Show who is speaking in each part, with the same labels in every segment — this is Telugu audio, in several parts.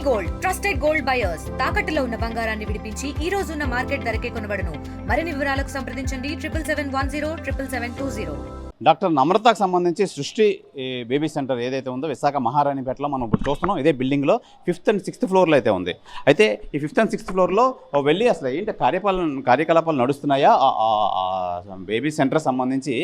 Speaker 1: గోల్డ్ ట్రస్టెడ్ గోల్డ్ బయర్స్ తాకట్టులో ఉన్న బంగారాన్ని విడిపించి ఈ రోజు ఉన్న మార్కెట్ ధరకే కొనబడును. మరిన్ని వివరాలకు సంప్రదించండి 7771077720.
Speaker 2: డాక్టర్ నమ్రతకు సంబంధించి సృష్టి బేబీ సెంటర్ ఏదైతే ఉందో విశాఖ మహారాణిపేటలో మనం ఇప్పుడు చూస్తున్నాం. ఇదే బిల్డింగ్లో 5th and 6th ఫ్లోర్లో అయితే ఉంది. అయితే ఈ 5th and 6th ఫ్లోర్లో వెళ్ళి అసలు ఏంటి కార్యకలాపాలు నడుస్తున్నాయా బేబీ సెంటర్ సంబంధించి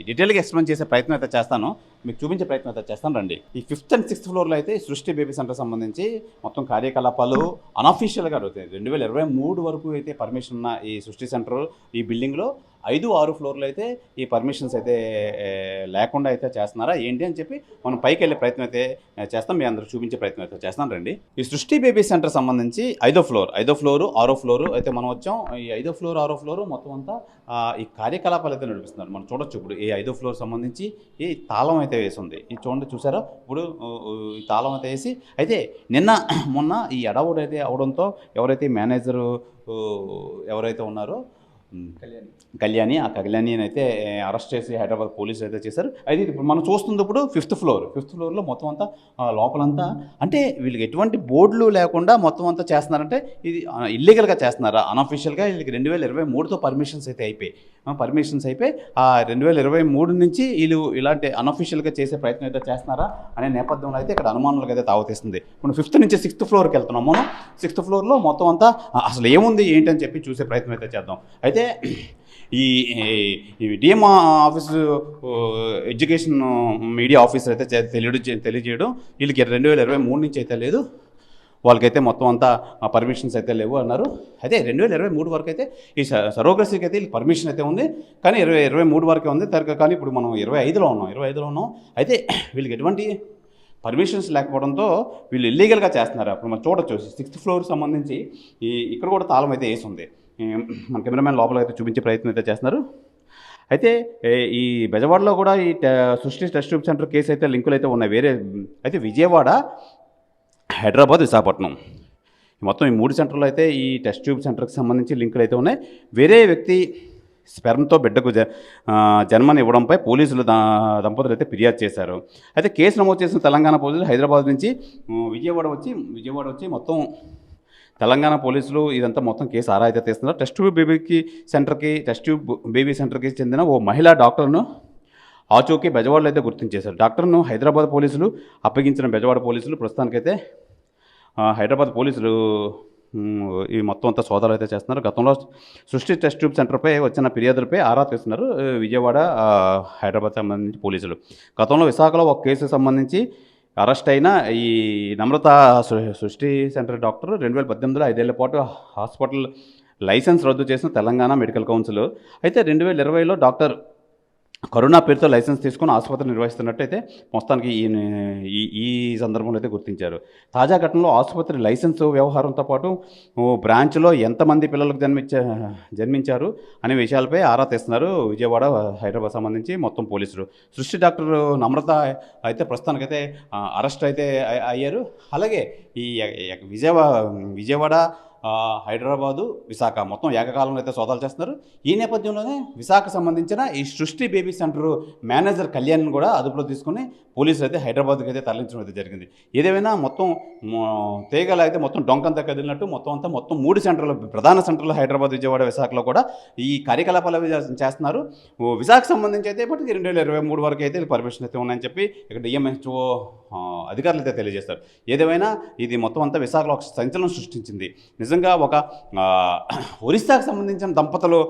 Speaker 2: డీటెయిల్గా ఎక్స్ప్లెయిన్ చేసే ప్రయత్నం అయితే చేస్తాను, మీకు చూపించే ప్రయత్నం అయితే చేస్తాను రండి. ఈ 5th and 6th ఫ్లోర్లో అయితే సృష్టి బేబీ సెంటర్ సంబంధించి మొత్తం కార్యకలాపాలు అనఫీషియల్గా అవుతాయి. 2023 వరకు అయితే పర్మిషన్ ఉన్న ఈ సృష్టి సెంటర్ ఈ బిల్డింగ్లో 5-6 ఫ్లోర్లు అయితే ఈ పర్మిషన్స్ అయితే లేకుండా అయితే చేస్తున్నారా ఏంటి అని చెప్పి మనం పైకి వెళ్ళే ప్రయత్నం అయితే చేస్తాం, మీ అందరూ చూపించే ప్రయత్నం అయితే చేస్తాను రండి. ఈ సృష్టి బేబీ సెంటర్ సంబంధించి 5వ ఫ్లోర్, 6వ ఫ్లోరు అయితే మనం వచ్చాం. ఈ 5వ ఫ్లోర్ 6వ ఫ్లోరు మొత్తం అంతా ఈ కార్యకలాపాలు అయితే నడిపిస్తున్నారు. మనం చూడొచ్చు ఇప్పుడు ఈ 5వ ఫ్లోర్ సంబంధించి ఈ తాళం అయితే వేసి ఉంది. ఈ చూడండి, చూసారా ఇప్పుడు ఈ తాళం అయితే వేసి అయితే మొన్న ఈ అడవుడు అయితే అవడంతో ఎవరైతే మేనేజరు ఎవరైతే ఉన్నారో కళ్యాణి అయితే అరెస్ట్ చేసి హైదరాబాద్ పోలీసులు అయితే చేశారు. అయితే ఇప్పుడు మనం చూస్తుంది ఇప్పుడు 5th ఫ్లోర్లో మొత్తం అంతా లోపలంతా అంటే వీళ్ళకి ఎటువంటి బోర్డులు లేకుండా మొత్తం అంతా చేస్తున్నారంటే ఇది ఇల్లీగల్గా చేస్తున్నారా అనఫీషియల్గా వీళ్ళకి 2023తో పర్మిషన్స్ అయితే అయిపోయి ఆ 2023 నుంచి వీళ్ళు ఇలాంటి అనఫీషియల్గా చేసే ప్రయత్నం అయితే చేస్తున్నారా అనే నేపథ్యంలో అయితే ఇక్కడ అనుమానాలకు అయితే తావతీస్తుంది. మనం 5th నుంచి 6th ఫ్లోర్కి వెళ్తున్నాం. మనం 6th ఫ్లోర్లో మొత్తం అంతా అసలు ఏముంది ఏంటని చెప్పి చూసే ప్రయత్నం అయితే చేద్దాం. అయితే ఈ DM office education media officer అయితే తెలియజేయడం వీళ్ళకి 2023 నుంచి అయితే లేదు, వాళ్ళకైతే మొత్తం అంతా పర్మిషన్స్ అయితే లేవు అన్నారు. అయితే 2023 వరకు అయితే ఈ సరోగసీకి అయితే వీళ్ళకి పర్మిషన్ అయితే ఉంది, కానీ 2023 వరకే ఉంది. కానీ ఇప్పుడు మనం 25లో ఉన్నాం. అయితే వీళ్ళకి ఎటువంటి పర్మిషన్స్ లేకపోవడంతో వీళ్ళు ఇల్లీగల్గా చేస్తున్నారు. అప్పుడు మనం చూడొచ్చు 6th ఫ్లోర్ సంబంధించి ఇక్కడ కూడా తాళం అయితే వేసి ఉంది. మన కెమెరామెన్ లోపల అయితే చూపించే ప్రయత్నం అయితే చేస్తున్నారు. అయితే ఈ బెజవాడలో కూడా ఈ సృష్టి టెస్ట్ ట్యూబ్ సెంటర్ కేసు అయితే లింకులు అయితే ఉన్నాయి వేరే. అయితే విజయవాడ, హైదరాబాద్, విశాఖపట్నం మొత్తం ఈ 3 సెంటర్లు అయితే ఈ టెస్ట్ ట్యూబ్ సెంటర్కి సంబంధించి లింకులు అయితే ఉన్నాయి. వేరే వ్యక్తి స్పెర్మ్తో బిడ్డకు జన్మనివ్వడంపై పోలీసులు దంపతులు అయితే ఫిర్యాదు చేశారు. అయితే కేసు నమోదు చేసిన తెలంగాణ పోలీసులు హైదరాబాద్ నుంచి విజయవాడ వచ్చి మొత్తం తెలంగాణ పోలీసులు ఇదంతా మొత్తం కేసు ఆరా అయితే తీస్తున్నారు. టెస్ట్ ట్యూబ్ బేబీ సెంటర్కి చెందిన ఓ మహిళా డాక్టర్ను ఆచూకీ బెజవాడలో అయితే గుర్తించేశారు. డాక్టర్ను హైదరాబాద్ పోలీసులు అప్పగించిన బెజవాడ పోలీసులు ప్రస్తుతానికైతే హైదరాబాద్ పోలీసులు ఈ మొత్తం అంతా సోదాలు అయితే చేస్తున్నారు. గతంలో సృష్టి టెస్ట్ ట్యూబ్ సెంటర్పై వచ్చిన ఫిర్యాదులపై ఆరా తీస్తున్నారు విజయవాడ, హైదరాబాద్ సంబంధించి పోలీసులు. గతంలో విశాఖలో ఒక కేసు సంబంధించి అరెస్ట్ అయిన ఈ నమ్రత సృష్టి సెంటర్ డాక్టర్ 2018లో 5 ఏళ్ల పాటు హాస్పిటల్ లైసెన్స్ రద్దు చేసిన తెలంగాణ మెడికల్ కౌన్సిల్. అయితే 2020లో డాక్టర్ కరోనా పేరుతో లైసెన్స్ తీసుకుని ఆసుపత్రి నిర్వహిస్తున్నట్టయితే మొత్తానికి ఈ సందర్భంలో అయితే గుర్తించారు. తాజా ఘటనలో ఆసుపత్రి లైసెన్స్ వ్యవహారంతో పాటు బ్రాంచ్లో ఎంతమంది పిల్లలకు జన్మించారు అనే విషయాలపై ఆరా తీస్తున్నారు విజయవాడ, హైదరాబాద్ సంబంధించి మొత్తం పోలీసులు. సృష్టి డాక్టర్ నమ్రత అయితే ప్రస్తుతానికైతే అరెస్ట్ అయితే అయ్యారు. అలాగే ఈ విజయవాడ, హైదరాబాదు, విశాఖ మొత్తం ఏకకాలంలో అయితే సోదాలు చేస్తున్నారు. ఈ నేపథ్యంలోనే విశాఖ సంబంధించిన ఈ సృష్టి బేబీ సెంటర్ మేనేజర్ కళ్యాణ్ కూడా అదుపులో తీసుకుని పోలీసులు అయితే హైదరాబాద్కి అయితే తరలించడం అయితే జరిగింది. ఏదేమైనా మొత్తం తీగలు అయితే మొత్తం డొంకంతా కదిలినట్టు మొత్తం 3 సెంటర్లు, ప్రధాన సెంటర్లు హైదరాబాద్, విజయవాడ, విశాఖలో కూడా ఈ కార్యకలాపాలు అవి చేస్తున్నారు. విశాఖకు సంబంధించి అయితే ఇప్పటికీ 2023 వరకు అయితే పర్మిషన్ అయితే ఉన్నాయని చెప్పి ఇక్కడ డిఎంహెచ్ఓ అధికారులు అయితే తెలియజేస్తారు. ఏదేమైనా ఇది మొత్తం అంతా విశాఖలో ఒక సంచలనం సృష్టించింది. నిజంగా ఒక ఒరిస్సాకు సంబంధించిన దంపతులు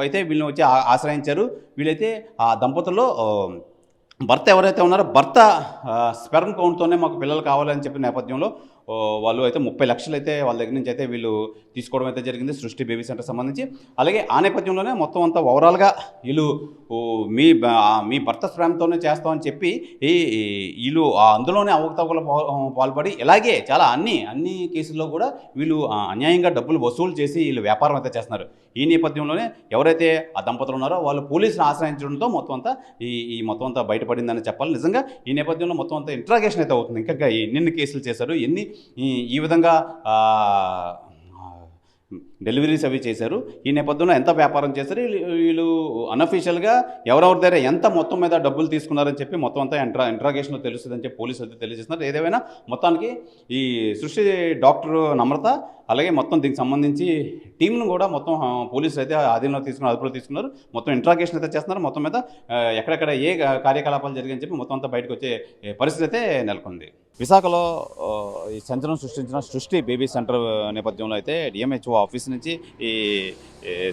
Speaker 2: అయితే వీళ్ళని వచ్చి ఆశ్రయించారు. వీళ్ళైతే ఆ దంపతుల్లో భర్త ఎవరైతే ఉన్నారో భర్త స్పెర్మ్ కౌంట్తోనే మాకు పిల్లలు కావాలని చెప్పిన నేపథ్యంలో వాళ్ళు అయితే 30 లక్షలు అయితే వాళ్ళ దగ్గర నుంచి అయితే వీళ్ళు తీసుకోవడం అయితే జరిగింది సృష్టి బేబీ సెంటర్ సంబంధించి. అలాగే ఆ నేపథ్యంలోనే మొత్తం అంతా ఓవరాల్గా వీళ్ళు మీ భర్త స్పెర్మ్తోనే చేస్తామని చెప్పి వీళ్ళు అందులోనే అవకతవకలు పాల్పడి ఇలాగే చాలా అన్ని కేసుల్లో కూడా వీళ్ళు అన్యాయంగా డబ్బులు వసూలు చేసి వీళ్ళు వ్యాపారం అయితే చేస్తున్నారు. ఈ నేపథ్యంలోనే ఎవరైతే ఆ దంపతులు ఉన్నారో వాళ్ళు పోలీసులు ఆశ్రయించడంతో మొత్తం అంతా ఈ మొత్తం అంతా బయటపడిందని చెప్పాలి. నిజంగా ఈ నేపథ్యంలో మొత్తం అంతా ఇంట్రాగేషన్ అయితే అవుతుంది. ఇంకా ఎన్ని కేసులు చేశారు, ఈ విధంగా డెలివరీస్ అవి చేశారు. ఈ నేపథ్యంలో ఎంత వ్యాపారం చేశారు, వీళ్ళు అన్అఫీషియల్గా ఎవరెవరి దగ్గర ఎంత మొత్తం మీద డబ్బులు తీసుకున్నారని చెప్పి మొత్తం అంతా ఇంట్రాగేషన్లో తెలుస్తుందని చెప్పి పోలీసులు అయితే తెలియజేస్తున్నారు. ఏదేమైనా మొత్తానికి ఈ సృష్టి డాక్టర్ నమ్రత అలాగే మొత్తం దీనికి సంబంధించి టీంను కూడా మొత్తం పోలీసులు అయితే అదుపులో తీసుకున్నారు. మొత్తం ఇంట్రాగేషన్ అయితే చేస్తున్నారు. మొత్తం మీద ఎక్కడెక్కడ ఏ కార్యకలాపాలు జరిగాయని చెప్పి మొత్తం అంతా బయటకు వచ్చే పరిస్థితి అయితే నెలకొంది. విశాఖలో ఈ సంచలనం సృష్టించిన సృష్టి బేబీ సెంటర్ నేపథ్యంలో అయితే డిఎంహెచ్ఓ ఆఫీస్ నుంచి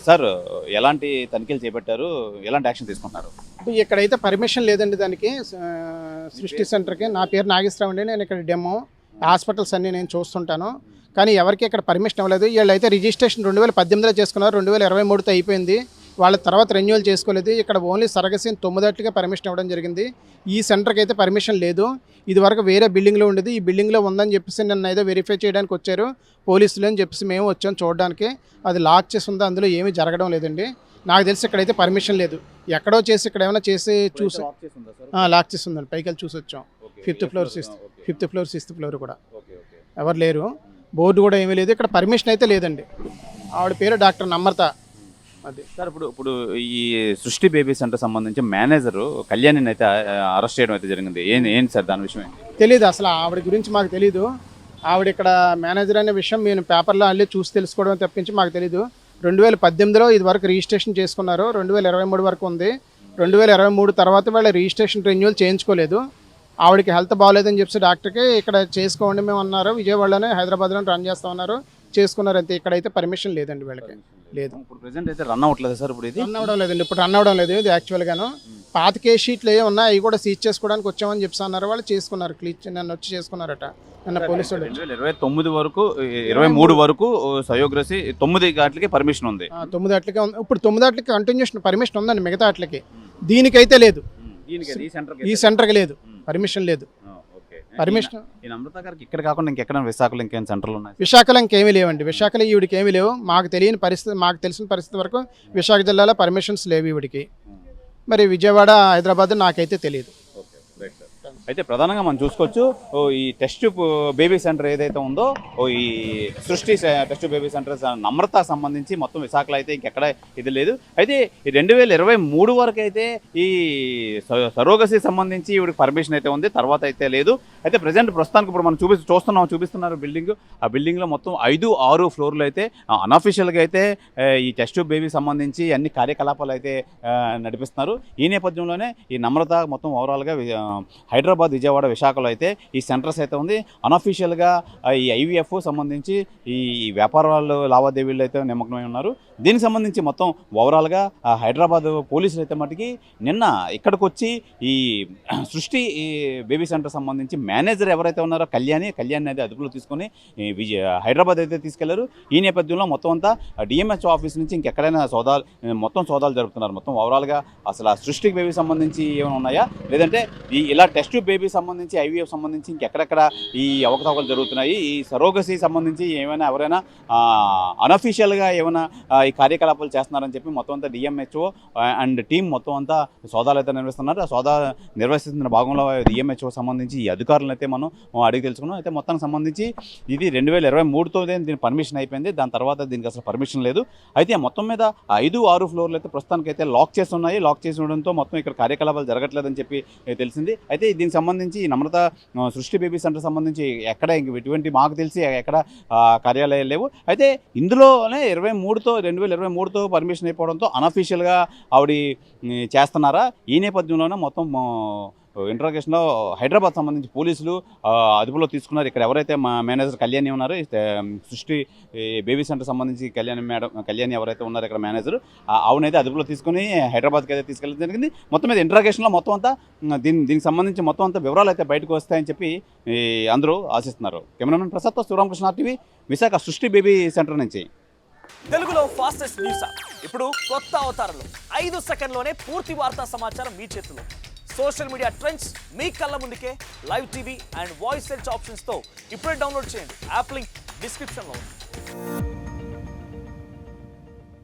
Speaker 2: సార్ ఎలాంటి తనిఖీలు చేపట్టారు, ఎలాంటి యాక్షన్ తీసుకుంటున్నారు?
Speaker 3: ఇక్కడైతే పర్మిషన్ లేదండి దానికి, సృష్టి సెంటర్కి. నా పేరు నాగేశ్వరరావు అండి, నేను ఇక్కడ డెమో హాస్పిటల్స్ అన్నీ నేను చూస్తుంటాను. కానీ ఎవరికి ఇక్కడ పర్మిషన్ ఇవ్వలేదు. వీళ్ళైతే రిజిస్ట్రేషన్ 2018లో చేసుకున్నారు, 2023తో అయిపోయింది. వాళ్ళ తర్వాత రెన్యూవల్ చేసుకోలేదు. ఇక్కడ ఓన్లీ సరగసి 9 పర్మిషన్ ఇవ్వడం జరిగింది. ఈ సెంటర్కి అయితే పర్మిషన్ లేదు. ఇది వరకు వేరే బిల్డింగ్లో ఉండేది, ఈ బిల్డింగ్లో ఉందని చెప్పేసి నన్ను ఏదో వెరిఫై చేయడానికి వచ్చారు పోలీసులు అని చెప్పేసి మేము వచ్చాం చూడడానికి. అది లాక్ చేసి ఉందో అందులో ఏమీ జరగడం లేదండి. నాకు తెలిసి ఇక్కడైతే పర్మిషన్ లేదు. ఎక్కడో చేసి ఇక్కడ ఏమైనా చేసి చూసి లాక్ చేసి ఉందండి. పైకి వెళ్ళి చూసి వచ్చాం. 5th ఫ్లోర్ 6th ఫ్లోర్ కూడా ఎవరు లేరు. బోర్డు కూడా ఏమీ లేదు. ఇక్కడ పర్మిషన్ అయితే లేదండి. ఆవిడ పేరు డాక్టర్ నమ్రత. అది
Speaker 2: సార్ ఇప్పుడు ఈ సృష్టి బేబీ సెంటర్ సంబంధించి మేనేజర్ కళ్యాణిని అయితే అరెస్ట్ చేయడం అయితే జరిగింది. ఏంటి సార్ దాని విషయం ఏంటి?
Speaker 3: తెలీదు అసలు, ఆవిడ గురించి మాకు తెలీదు. ఆవిడ ఇక్కడ మేనేజర్ అనే విషయం నేను పేపర్లో అల్లి చూసి తెలుసుకోవడం తప్పించి మాకు తెలీదు. 2018లో ఇది వరకు రిజిస్ట్రేషన్ చేసుకున్నారు, 2023 వరకు ఉంది. 2023 తర్వాత వాళ్ళ రిజిస్ట్రేషన్ రెన్యూవల్ చేయించుకోలేదు. ఆవిడకి హెల్త్ బాగోలేదని చెప్పి డాక్టర్కి ఇక్కడ చేసుకోండి మేము అన్నారు. విజయవాడలోనే హైదరాబాద్లో రన్ చేస్తామన్నారు, చేసుకున్నారు అంతే. ఇక్కడైతే పర్మిషన్ లేదండి వీళ్ళకి, లేదు.
Speaker 2: ఇప్పుడు ప్రెజెంట్ అయితే రన్ అవ్వట్లేదు సార్. ఇప్పుడు ఇది
Speaker 3: రన్ అవ్వడం లేదండి, ఇప్పుడు రన్ అవ్వడం లేదు. ఇది యాక్చువల్గాను పాత కేస్ షీట్లు ఏ ఉన్నాయి అవి కూడా సీజ్ చేసుకోవడానికి వచ్చామని చెప్పి అన్నారు. వాళ్ళు చేసుకున్నారు, నన్ను వచ్చి చేసుకున్నారట నిన్న పోలీసులు.
Speaker 2: 2029 వరకు 23 వరకు సయోగ్రసి 9 గంటలకి పర్మిషన్ ఉంది.
Speaker 3: 9 గంటలకే ఉంది. ఇప్పుడు 9 గంటలకి కంటిన్యూషన్ పర్మిషన్ ఉందండి, మిగతా వాటికి. దీనికైతే లేదు, ఈ సెంటర్కి లేదు, పర్మిషన్ లేదు. పర్మిషన్
Speaker 2: ఈ నమ్రత గారికి ఇక్కడ కాకుండా ఇంకెక్కడ విశాఖలో ఇంకేం సెంటర్లు ఉన్నాయి?
Speaker 3: విశాఖలో ఇంకేమీ లేవండి. విశాఖలో ఈవిడికి ఏమీ లేవు. మాకు తెలిసిన పరిస్థితి వరకు విశాఖ జిల్లాలో పర్మిషన్స్ లేవు ఈవిడికి. మరి విజయవాడ, హైదరాబాద్ నాకైతే తెలియదు.
Speaker 2: అయితే ప్రధానంగా మనం చూసుకోవచ్చు, ఈ టెస్ట్ బేబీ సెంటర్ ఏదైతే ఉందో, ఈ సృష్టి టెస్ట్ బేబీ సెంటర్ నమ్రత సంబంధించి మొత్తం విశాఖలో అయితే ఇంకెక్కడ ఇది లేదు. అయితే ఈ 2023 వరకు అయితే ఈ సరోగసి సంబంధించి ఈవిడికి పర్మిషన్ అయితే ఉంది, తర్వాత అయితే లేదు. అయితే ప్రస్తుతానికి ఇప్పుడు మనం చూపిస్తున్నారు బిల్డింగ్. ఆ బిల్డింగ్లో మొత్తం 5-6 ఫ్లోర్లు అయితే అన్అఫీషియల్గా అయితే ఈ టెస్ట్ బేబీ సంబంధించి అన్ని కార్యకలాపాలు అయితే నడిపిస్తున్నారు. ఈ నేపథ్యంలోనే ఈ నమ్రత మొత్తం ఓవరాల్గా హైదరాబాద్, విజయవాడ, విశాఖలో అయితే ఈ సెంటర్స్ అయితే ఉంది. అన్అఫీషియల్గా ఈ ఐవీఎఫ్ సంబంధించి ఈ వ్యాపారాలు లావాదేవీలు అయితే నిమగ్నమై ఉన్నారు. దీనికి సంబంధించి మొత్తం ఓవరాల్గా హైదరాబాద్ పోలీసులు అయితే మటుకి నిన్న ఇక్కడికి వచ్చి ఈ సృష్టి ఈ బేబీ సెంటర్ సంబంధించి మేనేజర్ ఎవరైతే ఉన్నారో కళ్యాణి అయితే అదుపులో తీసుకొని హైదరాబాద్ అయితే తీసుకెళ్లారు. ఈ నేపథ్యంలో మొత్తం అంతా డిఎంహెచ్ఓ ఆఫీస్ నుంచి ఇంకెక్కడైనా సోదాలు జరుపుతున్నారు. మొత్తం ఓవరాల్గా అసలు ఆ సృష్టి బేబీ సంబంధించి ఏమైనా ఉన్నాయా, లేదంటే ఇలా టెస్ట్ బేబీ సంబంధించి ఐవీఎఫ్ సంబంధించి ఇంకెక్కడెక్కడ ఈ అవకతవకలు జరుగుతున్నాయి, ఈ సరోగసి సంబంధించి ఎవరైనా అన్అఫీషియల్గా ఏమైనా ఈ కార్యకలాపాలు చేస్తున్నారని చెప్పి మొత్తం అంతా డిఎంహెచ్ఓ అండ్ టీం మొత్తం అంతా సోదాలు అయితే నిర్వహిస్తున్నారు. ఆ సోదా నిర్వహిస్తున్న భాగంలో డిఎంహెచ్ఓ సంబంధించి ఈ అధికారులను అయితే మనం అడిగి తెలుసుకున్నాం. అయితే మొత్తానికి సంబంధించి ఇది 2023తో దీని పర్మిషన్ అయిపోయింది, దాని తర్వాత దీనికి అసలు పర్మిషన్ లేదు. అయితే మొత్తం మీద 5-6 ఫ్లోర్లు అయితే ప్రస్తుతానికి అయితే లాక్ చేసి ఉన్నాయి. లాక్ చేసి ఉండడంతో మొత్తం ఇక్కడ కార్యకలాపాలు జరగట్లేదని చెప్పి తెలిసింది. అయితే దీనికి సంబంధించి నమ్రత సృష్టి బేబీ సెంటర్ సంబంధించి ఎక్కడ ఎటువంటి మాకు తెలిసి ఎక్కడ కార్యాలయాలు లేవు. అయితే ఇందులోనే 2023తో పర్మిషన్ అయిపోవడంతో అన్అఫీషియల్గా ఆవిడ చేస్తున్నారా? ఈ నేపథ్యంలోనే మొత్తం ఇంట్రాగేషన్లో హైదరాబాద్ సంబంధించి పోలీసులు అదుపులో తీసుకున్నారు. ఇక్కడ ఎవరైతే మా మేనేజర్ కళ్యాణి ఉన్నారో, సృష్టి బేబీ సెంటర్ సంబంధించి కళ్యాణి ఎవరైతే ఉన్నారో ఇక్కడ మేనేజర్, ఆవిడనైతే అదుపులో తీసుకుని హైదరాబాద్కి అయితే తీసుకెళ్ళడం జరిగింది. మొత్తం మీద ఇంట్రాగేషన్లో మొత్తం అంతా దీనికి సంబంధించి మొత్తం అంతా వివరాలు అయితే బయటకు వస్తాయని చెప్పి అందరూ ఆశిస్తున్నారు. కెమెరామెన్ ప్రసాద్తో శివరామకృష్ణ టీవీ, విశాఖ సృష్టి బేబీ సెంటర్ నుంచి.
Speaker 4: తెలుగులో ఫాస్టెస్ట్ న్యూస్ ఇప్పుడు కొత్త అవతారంలో 5 సెకండ్లోనే పూర్తి వార్తా సమాచారం మీ చేతిలో. సోషల్ మీడియా ట్రెండ్స్ మీ కళ్ళ ముందుకే live TV and voice search ఆప్షన్స్తో ఇప్పుడే డౌన్లోడ్ చేయండి. యాప్ లింక్ డిస్క్రిప్షన్లో ఉంది.